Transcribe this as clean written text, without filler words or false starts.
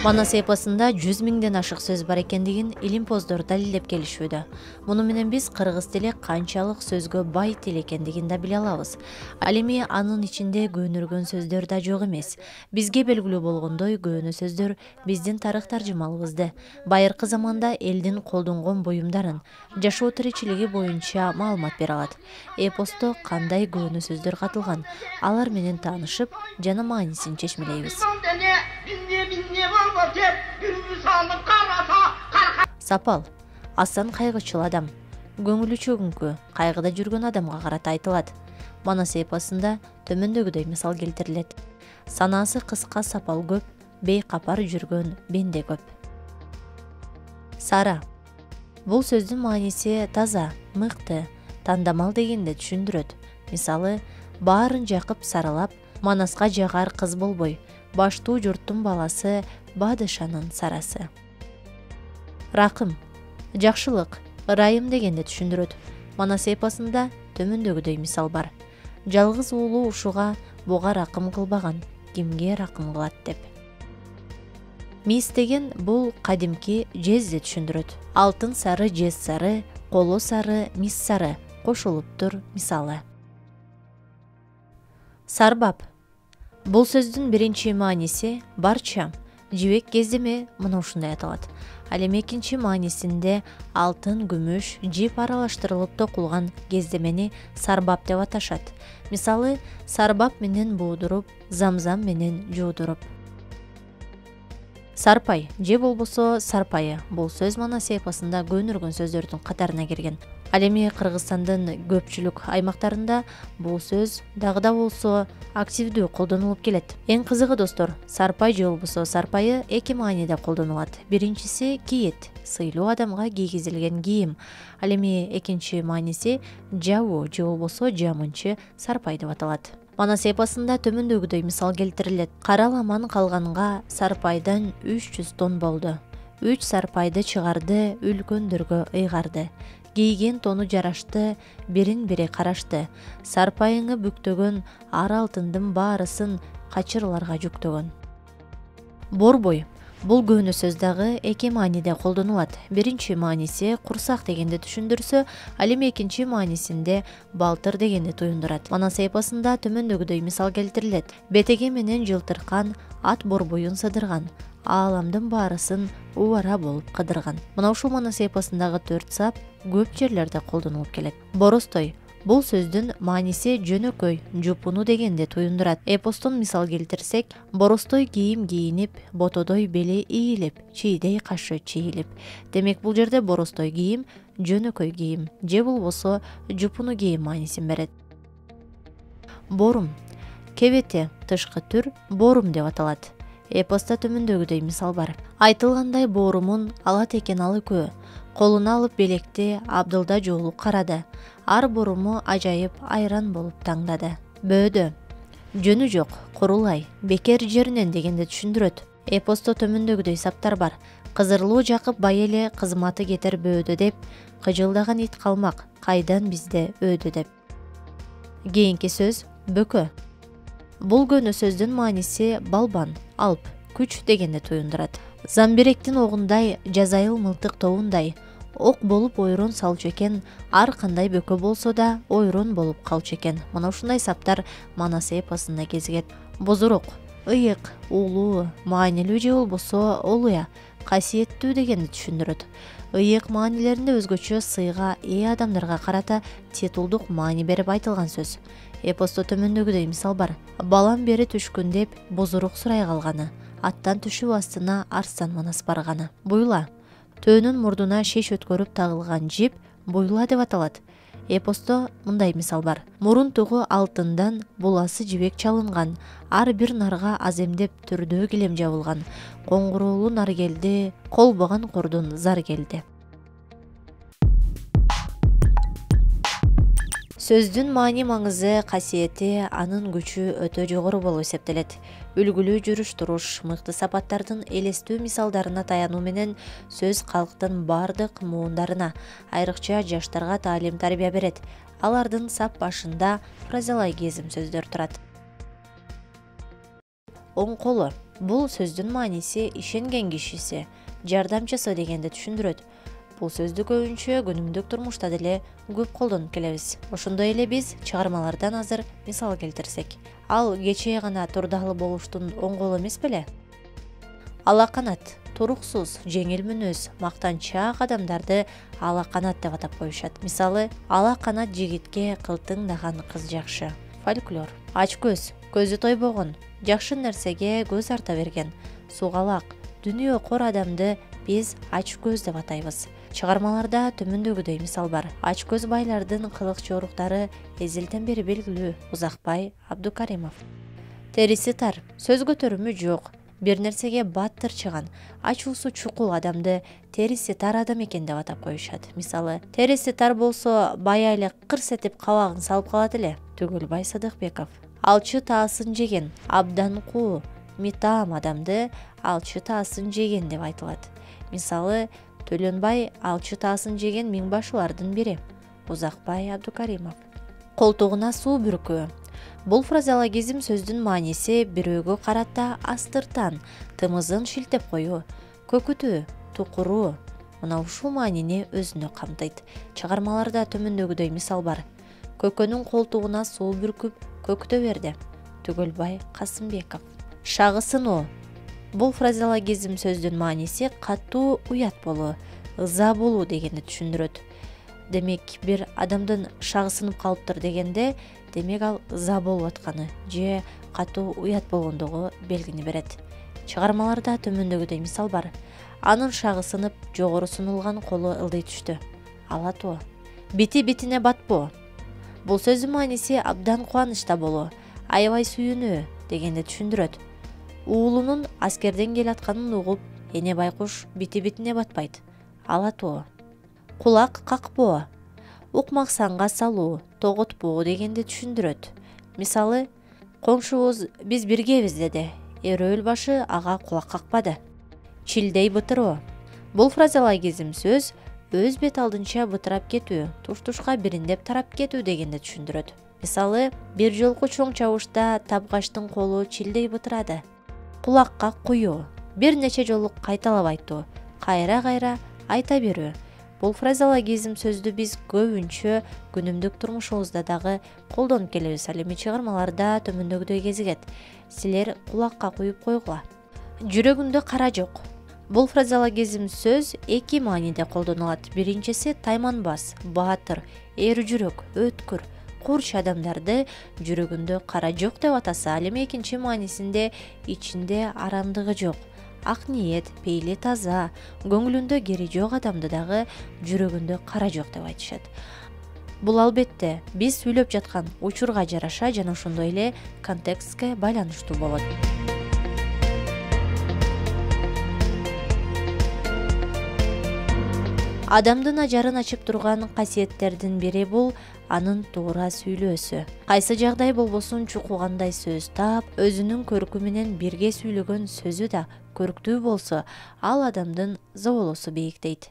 Манас эпосунда 100 миңден ашык сөз бар экендигин илимпоздор далилдеп келишүүдө. Муну менен биз кыргыз тили канчалык сөзгө бай тил экендигин да биле алабыз. Ал эми анын ичинде көнүргөн сөздөр да жок эмес. Бизге белгилүү болгондой, көөнө сөздөр биздин тарых таржымалыбызды, байыркы заманда элдин колдонгон буюмдарын, жашоо тиричилиги боюнча маалымат бере алат. Эпосто кандай көөнө сөздөр катылган, алар менен таанышып, жана маанисин чечмелейбиз. Сапал асан кайгычыл адам, көңүлү чөгүңкү, кайгыда жүргөн адамга карата айтылат. Манас эпосунда төмөндөгүдөй мисал келтирилет. Санаасы кыска сапал көп, бейкапар жүргөн бенде көп. Сара. Бул сөздүн мааниси таза, мыкты, тандамал дегенди түшүндүрөт. Мисалы, баарын жакып саралап, Манаска жагар кыз болбой, баштуу журттун баласы Бадышанын сарасы. Ракым. Жакшылык, ырайым дегенди түшүндүрөт. Манас эпосунда төмөндөгүдөй мисал бар. Жалгыз уулу ушуга буга ракым кылбаган, кимге ракым кылат деп. Мис деген бул кадимки жезди түшүндүрөт. Алтын сары, жез сары, коло сары, мис сары кошулуптур мисалы. Сарбап. Бул сөздүн биринчи мааниси барча, жибек кездеме мына ушундай аталат. Ал эми экинчи маанисинде алтын, күмүш, жип аралаштырылып токулган кездемени сарбап деп аташат. Мисалы, сарбап менен буудуруп, замзам менен жуудуруп. Сарпай же болбосо сарпайы. Бул сөз Манас эпосунда көөнүргөн сөздөрдүн катарына кирген. Ал эми Кыргызстандын көпчүлүк аймактарында бул сөз дагы да болсо активдүү колдонулуп келет. Эң кызыгы достор, сарпай же болбосо сарпайы эки мааниде колдонулат. Биринчиси кийет, сыйлуу адамга кийгизилген кийим. Ал эми экинчи мааниси жабуу же болбосо жамынчы сарпай деп аталат. Манас эпосунда төмөндөгүдөй мисал келтирилет. Караламан калганга сарпайдан 300 тонн болду. 3 сарпайды чыгарды, үлкөндөргө ыйгарды. Кийген тону жарашты, бирин-бири карашты. Сарпайыңы бүктөгөн, ар алтындын баарысын качырларга жүктөгөн. Борбой. Бул көөнө сөз дагы эки мааниде колдонулат. Биринчи мааниси курсак дегенди түшүндүрсө, ал эми экинчи маанисинде балтыр дегенди туюндурат. Манас эпосунда төмөндөгүдөй мисал келтирилет. Бетеге менен жылтыркан, ат борбоюн сыдырган, ааламдын баарысын убара болуп кыдырган. Мына ушул Манас эпосундагы 4 сап көп жерлерде колдонулуп келет. Боростой. Бул сөздүн мааниси жөнөкөй, жупуну дегенди туюндурат. Эпостон мисал келтирсек, боростой кийим кийинип, ботодой бели ийилип, чийдей кашы чийилип. Демек бул жерде боростой кийим, жөнөкөй кийим же болбосо жупуну кийим маанисин берет. Борум. Кебете, тышкы түр борум деп аталат. Эпоста төмөндөгүдөй мисал бар. Айтылгандай боорумун ала текен алы көө. Колуна алып белекти абдылда жоолуп карады. Ар боруму ажайып айран болуп таңдады. Бөөдө. Жөнү жок, курулай, бекер жеринен дегенди түшүндүрөт. Эпосто төмөндөгүдөй саптар бар. Кызырлуу жакып бай эле кызматы кетер бөөдө деп, кыжылдаган ит калмак, кайдан бизде өдө деп. Кийинки сөз бөкө. Бул көөнө сөздүн мааниси балбан, алп, күч дегенди туюндурат. Замбиректин огундай, жазайыл мылтык тобундай, ок болуп ойрон салчу экен, ар кандай бөкө болсо да ойрон болуп калчу экен. Мына ушундай саптар Манас эпосунда кезигет. Бозорок, ыйык, уулуу, маанилүү же болбосо олуя, касиеттүү дегенди түшүндүрөт. Ыйык маанилеринде өзгөчө сыйга ээ адамдарга карата титулдук маани берип айтылган сөз. Эпосто төмөндөгүдөй мисал бар. Балам бери түшкүн деп бозорок сурай калганы, аттан түшүп астына арстан Манас барганы. Буйла. Төөнүн мурдуна шеш өткөрүп тагылган жип буйла деп аталат. Эпосто мындай мисал бар. Мурун тугу алтындан, буласы жибек чалынган, ар бир нарга аземдеп түрдөө килем жабылган. Коңгуроолу нар келди, колбогон курдун зар келди. Сөздүн маани маңызы, касиети, анын күчү өтө жогору болуп эсептелет. Үлгүлүү жүрүш-туруш, мыкты сапаттардын элестүү мисалдарына таянуу менен сөз калктын бардык муундарына, айрыкча жаштарга таалим-тарбия берет. Алардын сап башында фразеологизм сөздөр турат. оң колу. Бул сөздүн мааниси ишенген кишиси, жардамчысы дегенди түшүндүрөт. Бул сөздү көбүнчө күнүмдүк турмушта деле көп колдонуп келебиз. Ошондой эле биз чыгармалардан азыр мисал келтирсек, ал кечээ гана турдалы болуштун оң колу эмес беле? Алаканат, туруксуз, жеңил мүнөз, мактанчаак адамдарды алаканат деп атап коюшат. Мисалы, алаканат жигитке кылтыңдаган кыз жакшы. Фольклор. Ач көз, көзү тойбогон, жакшы нерсеге көз арта берген, сугалак, дүнүйө кор адамды биз ач көз деп атайбыз. Чыгармаларда төмөндөгүдөй мисал бар. Ач көз байлардын кылык жоруктары эзелден бери белгилүү. Узакбай Абдукаримов. Териси тар, сөз көтөрүмү жок, бир нерсеге баттыр чыган, ачуусу чукул адамды териси тар адам экен деп атап коюшат. Мисалы, териси тар болсо бая эле кырс этип кабагын салып калат эле. Түгөлбай Садыкбеков. Алчы таасын жеген, абдан куу, митаам адамды алчы таасын жеген деп айтылат. Мисалы, Төлөнбай алчы таасын жеген миңбашылардын бири. Узакбай Абдукаримов. Колтугуна суу бүркүү. Бул фразеологизм сөздүн мааниси бирөөгө карата астыртан, тымызын шилтеп коюу, көкүтүү, тукуруу. Мына ушул маанини өзүнө камтыйт. Чыгармаларда төмөндөгүдөй мисал бар. Көкөнүн колтугуна суу бүркүп, көктө берди. Түгөлбай Касымбеков. Шагысынуу. Бул фразеологизм сөздүн мааниси катуу уят болуу, ыза болуу дегенди түшүндүрөт. Демек, бир адамдын шагысынып калыптыр дегенде, демек ал ыза болуп атканы же катуу уят болгондугу белгини берет. Чыгармаларда төмөндөгүдөй мисал бар. Анын шагысынып, жогору сунулган колу ылдый түштү. Алатуу. Бити битине батпоо. Бул сөздүн мааниси абдан кубанычта болуу, аябай сүйүнүү дегенди түшүндүрөт. Уулунун аскерден келатканын угуп, эне байкуш бити-битине батпайт. Алатуу. Кулак какпоо. Укмаксанга салуу, тоготпоо дегенди түшүндүрөт. Мисалы, коңшубуз биз биргебиз деди. Эрөөл башы ага кулак какпады. Чилдей бытыроо. Бул фразеологизм сөз өз бет алдынча бытырап кетүү, туш-тушка бириндеп тарап кетүү дегенди түшүндүрөт. Мисалы, бир жолку чоң чабышта табгачтын колу чилдей бытырады. Кулакка куюу. Бир нече жолу кайталап айтуу, кайра-кайра айта берүү. Бул фразеологизм сөздү биз көбүнчө күнүмдүк турмушубузда дагы колдонуп келебиз. Ал эми чыгармаларда төмөндөгүдөй кезигет. Силер кулакка куюп койгула. Жүрөгүндө кара жок. Бул фразеологизм сөз эки мааниде колдонулат. Биринчиси тайманбас, баатыр, эр жүрөк, өткүр, курч адамдарды жүрөгүндө кара жок деп атаса, ал эми экинчи маанисинде ичинде арамдыгы жок, ак ниет, пейли таза, көңүлүндө кери жок адамды дагы жүрөгүндө кара жок деп айтышат. Бул албетте биз сүйлөп жаткан учурга жараша жана ошондой эле контекстке байланыштуу болот. Адамдын ажарын ачып турган касиеттердин бири бул анын туура сүйлөөсү. Кайсы жагдай болбосун чукулгандай сөз таап, өзүнүн көркү менен бирге сүйлөгөн сөзү да көрктүү болсо, ал адамдын зоболосу бийик дейт.